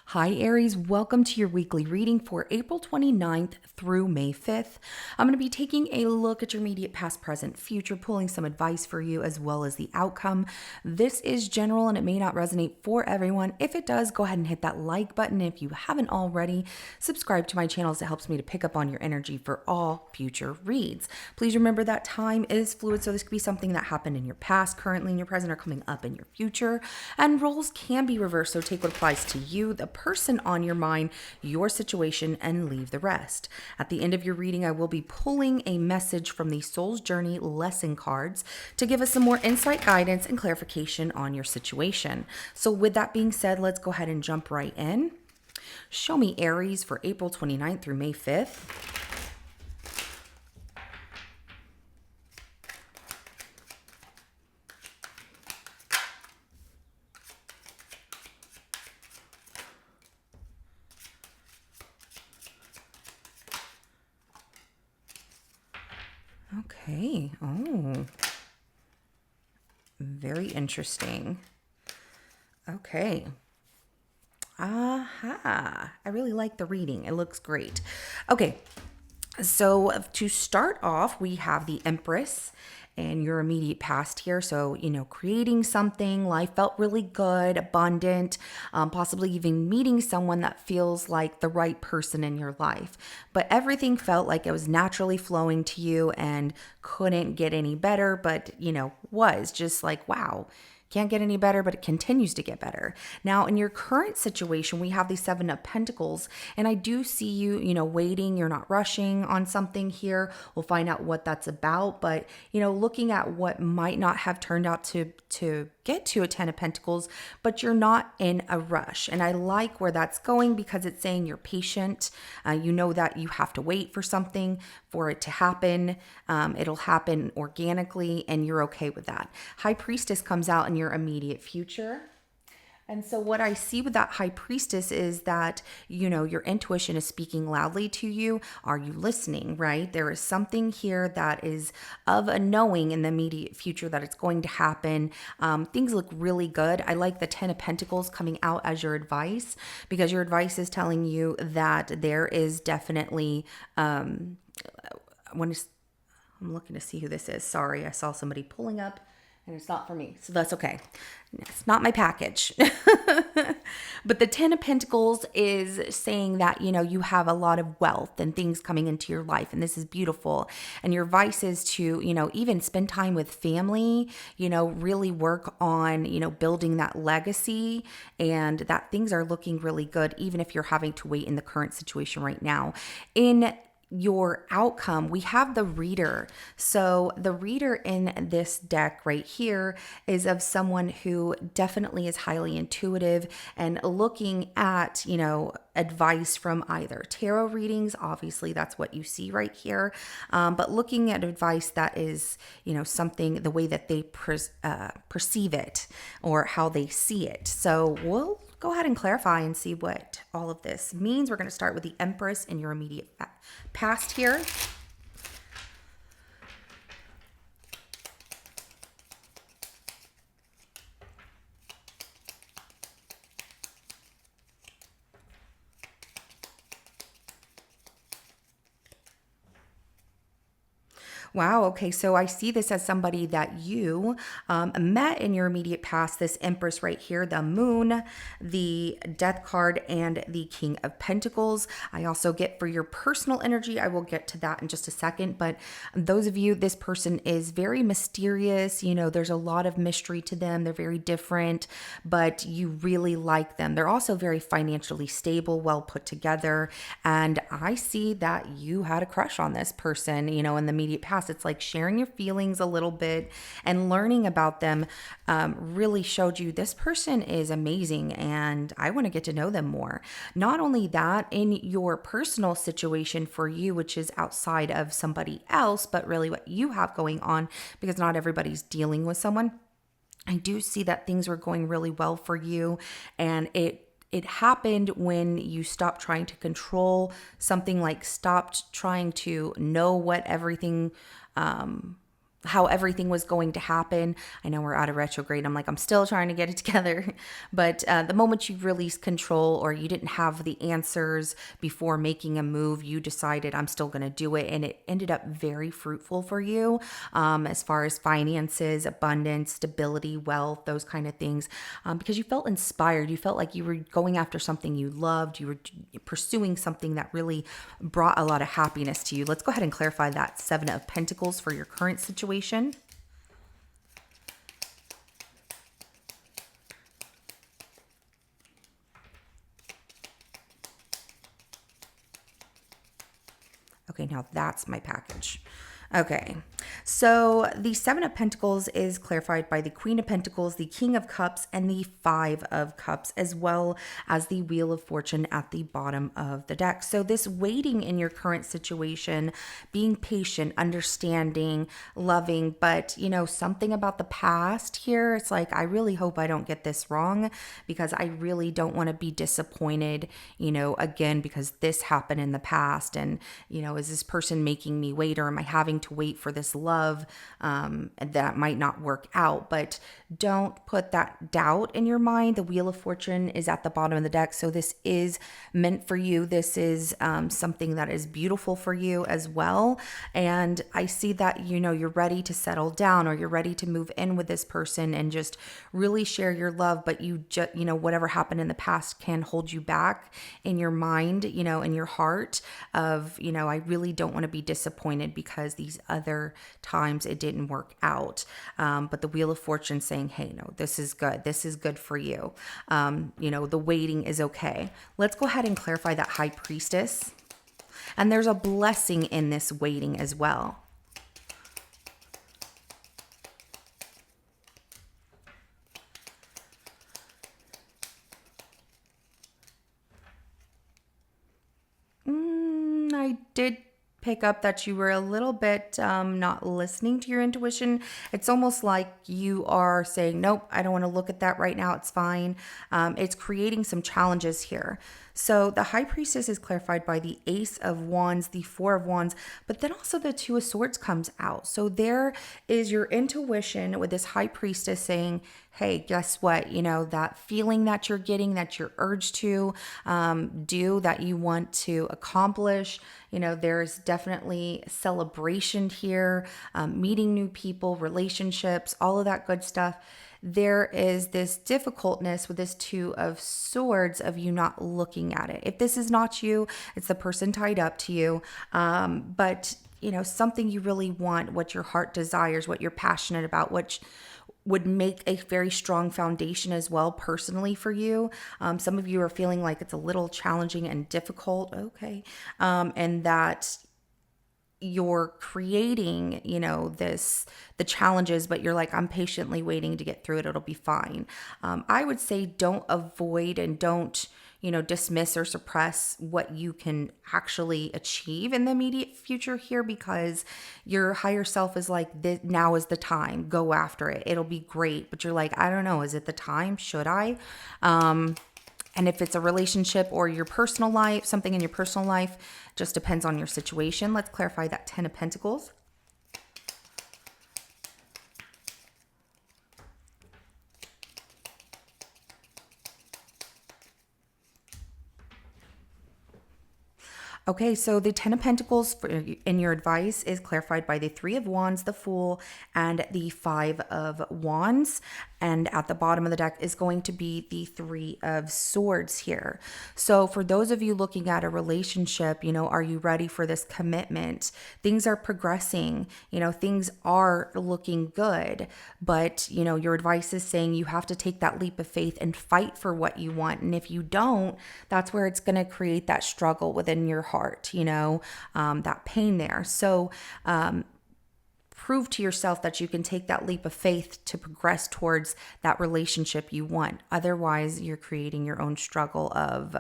Hi, Aries. Welcome to your weekly reading for April 29th through May 5th. I'm going to be taking a look at your immediate past, present, future, pulling some advice for you as well as the outcome. This is general and it may not resonate for everyone. If it does, go ahead and hit that like button. If you haven't already, subscribe to my channel as it helps me to pick up on your energy for all future reads. Please remember that time is fluid, so this could be something that happened in your past, currently in your present, or coming up in your future. And roles can be reversed, so take what applies to you, the person on your mind, your situation, and leave the rest. At the end of your reading, I will be pulling a message from the Soul's Journey lesson cards to give us some more insight, guidance, and clarification on your situation. So with that being said, let's go ahead and jump right in. Show me Aries for April 29th through May 5th. Okay. Oh, very interesting. Okay. Aha. I really like the reading. It looks great. Okay. So to start off, we have the Empress and your immediate past here. So, creating something, life felt really good, abundant, possibly even meeting someone that feels like the right person in your life. But everything felt like it was naturally flowing to you and couldn't get any better, but, was just like, wow. Can't get any better, but it continues to get better. Now, in your current situation, we have the Seven of Pentacles, and I do see you, waiting. You're not rushing on something here. We'll find out what that's about, but, looking at what might not have turned out to get to a Ten of Pentacles, but you're not in a rush. And I like where that's going because it's saying you're patient. You know that you have to wait for something for it to happen. It'll happen organically, and you're okay with that. High Priestess comes out in your immediate future. And so what I see with that High Priestess is that, your intuition is speaking loudly to you. Are you listening, right? There is something here that is of a knowing in the immediate future that it's going to happen. Things look really good. I like the Ten of Pentacles coming out as your advice because your advice is telling you that there is definitely, when I'm looking to see who this is. Sorry, I saw somebody pulling up and it's not for me. So that's okay. It's not my package. But the Ten of Pentacles is saying that, you have a lot of wealth and things coming into your life. And this is beautiful. And your advice is to, even spend time with family, really work on, building that legacy and that things are looking really good, even if you're having to wait in the current situation right now. In your outcome, we have the reader. So the reader in this deck right here is of someone who definitely is highly intuitive and looking at, advice from either tarot readings. Obviously, that's what you see right here. But looking at advice that is, something, the way that they perceive it or how they see it. So we'll go ahead and clarify and see what all of this means. We're going to start with the Empress in your immediate past here. Wow. Okay. So I see this as somebody that you met in your immediate past, this Empress right here, the Moon, the Death card, and the King of Pentacles. I also get for your personal energy, I will get to that in just a second. But those of you, this person is very mysterious. There's a lot of mystery to them. They're very different, but you really like them. They're also very financially stable, well put together. And I see that you had a crush on this person, in the immediate past. It's like sharing your feelings a little bit and learning about them really showed you this person is amazing and I want to get to know them more. Not only that, in your personal situation for you, which is outside of somebody else, but really what you have going on, because not everybody's dealing with someone. I do see that things were going really well for you, and it happened when you stopped trying to control something, like stopped trying to know what everything how everything was going to happen. I know we're out of retrograde. I'm like, I'm still trying to get it together. But the moment you released control, or you didn't have the answers before making a move, you decided, I'm still going to do it. And it ended up very fruitful for you, as far as finances, abundance, stability, wealth, those kind of things, because you felt inspired. You felt like you were going after something you loved. You were pursuing something that really brought a lot of happiness to you. Let's go ahead and clarify that Seven of Pentacles for your current situation. Okay, now that's my package. Okay, so the Seven of Pentacles is clarified by the Queen of Pentacles, the King of Cups, and the Five of Cups, as well as the Wheel of Fortune at the bottom of the deck. So this waiting in your current situation, being patient, understanding, loving, but something about the past here, it's like, I really hope I don't get this wrong, because I really don't want to be disappointed, again, because this happened in the past. And, is this person making me wait, or am I having to wait for this love that might not work out? But don't put that doubt in your mind. The Wheel of Fortune is at the bottom of the deck, so this is meant for you. This is something that is beautiful for you as well. And I see that you're ready to settle down, or you're ready to move in with this person and just really share your love. But you just whatever happened in the past can hold you back in your mind, in your heart of I really don't want to be disappointed because these other times it didn't work out. But the Wheel of Fortune saying, hey, no, this is good. This is good for you. The waiting is okay. Let's go ahead and clarify that High Priestess. And there's a blessing in this waiting as well. I did pick up that you were a little bit not listening to your intuition. It's almost like you are saying, nope, I don't want to look at that right now. It's fine. It's creating some challenges here. So the High Priestess is clarified by the Ace of Wands, the Four of Wands, but then also the Two of Swords comes out. So there is your intuition with this High Priestess saying, hey, guess what? That feeling that you're getting, that you're urged to do, that you want to accomplish, there's definitely celebration here, meeting new people, relationships, all of that good stuff. There is this difficultness with this Two of Swords of you not looking at it. If this is not you, it's the person tied up to you. But something you really want, what your heart desires, what you're passionate about, which would make a very strong foundation as well personally for you. Some of you are feeling like it's a little challenging and difficult. Okay. And that you're creating, the challenges, but you're like, I'm patiently waiting to get through it. It'll be fine. I would say don't avoid and don't, dismiss or suppress what you can actually achieve in the immediate future here, because your higher self is like, now is the time, go after it. It'll be great. But you're like, I don't know, is it the time? Should I? And if it's a relationship or your personal life, something in your personal life, just depends on your situation. Let's clarify that Ten of Pentacles. Okay, so the Ten of Pentacles in your advice is clarified by the Three of Wands, the Fool, and the Five of Wands. And at the bottom of the deck is going to be the Three of Swords here. So for those of you looking at a relationship, are you ready for this commitment? Things are progressing, things are looking good, but, your advice is saying you have to take that leap of faith and fight for what you want. And if you don't, that's where it's going to create that struggle within your heart, that pain there. So, prove to yourself that you can take that leap of faith to progress towards that relationship you want. Otherwise, you're creating your own struggle of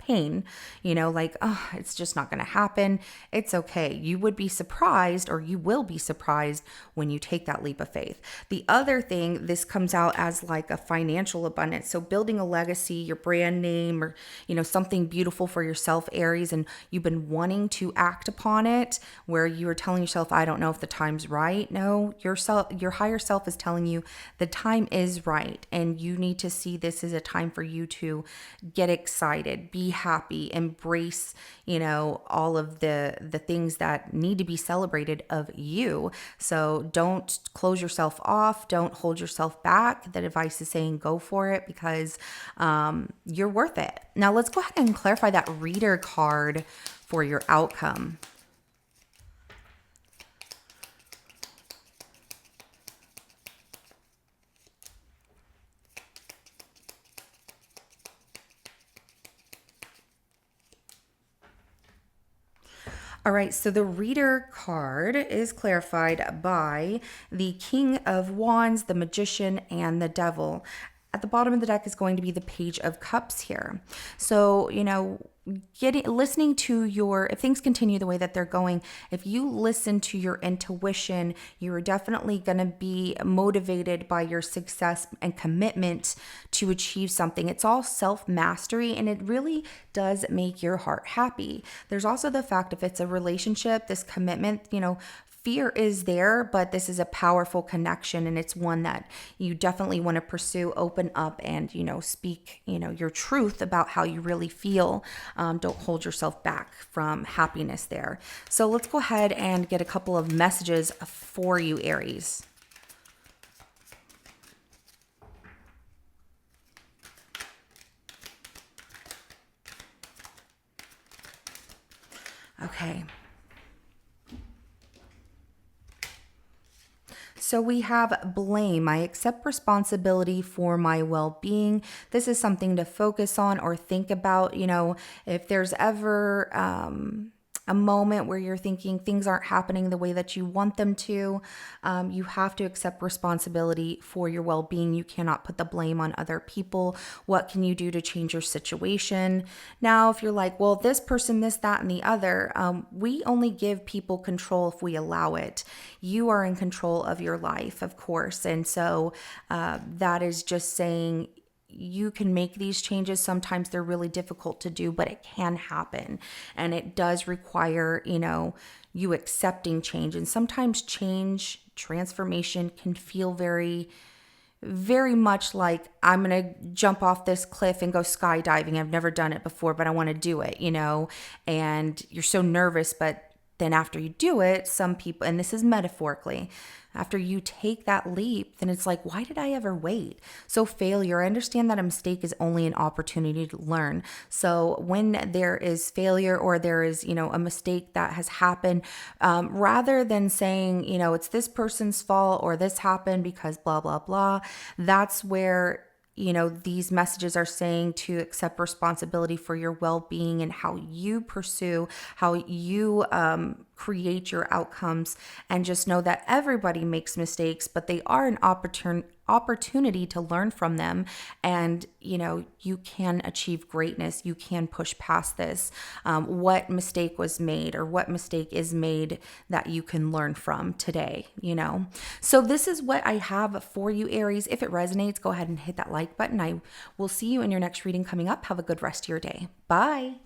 pain, like, oh, it's just not going to happen. It's okay. You would be surprised, or you will be surprised when you take that leap of faith. The other thing, this comes out as like a financial abundance. So building a legacy, your brand name, or, something beautiful for yourself, Aries, and you've been wanting to act upon it, where you are telling yourself, I don't know if the time's right. No, your higher self is telling you the time is right, and you need to see this as a time for you to get excited, be happy, embrace, all of the things that need to be celebrated of you. So don't close yourself off. Don't hold yourself back. That advice is saying go for it, because you're worth it. Now let's go ahead and clarify that reader card for your outcome. All right, so the reader card is clarified by the King of Wands, the Magician, and the Devil. At the bottom of the deck is going to be the Page of Cups here. So, listening to if things continue the way that they're going, if you listen to your intuition, you're definitely going to be motivated by your success and commitment to achieve something. It's all self-mastery, and it really does make your heart happy. There's also the fact, if it's a relationship, this commitment, fear is there, but this is a powerful connection, and it's one that you definitely want to pursue, open up, and, speak, your truth about how you really feel. Don't hold yourself back from happiness there. So let's go ahead and get a couple of messages for you, Aries. Okay. So we have blame. I accept responsibility for my well-being. This is something to focus on or think about. If there's ever a moment where you're thinking things aren't happening the way that you want them to, you have to accept responsibility for your well-being. You cannot put the blame on other people. What can you do to change your situation? Now, if you're like, well, this person, this, that, and the other, we only give people control if we allow it. You are in control of your life, of course. And so that is just saying, you can make these changes. Sometimes they're really difficult to do, but it can happen. And it does require, you accepting change. And sometimes transformation can feel very, very much like, I'm going to jump off this cliff and go skydiving. I've never done it before, but I want to do it, and you're so nervous, but then after you do it, some people, and this is metaphorically, after you take that leap, then it's like, why did I ever wait? So failure, I understand that a mistake is only an opportunity to learn. So when there is failure, or there is, a mistake that has happened, rather than saying, it's this person's fault, or this happened because blah, blah, blah, that's where these messages are saying to accept responsibility for your well-being and how you pursue, how you create your outcomes, and just know that everybody makes mistakes, but they are an opportunity to learn from them. And, you can achieve greatness. You can push past this. What mistake was made, or what mistake is made that you can learn from today, So this is what I have for you, Aries. If it resonates, go ahead and hit that like button. I will see you in your next reading coming up. Have a good rest of your day. Bye.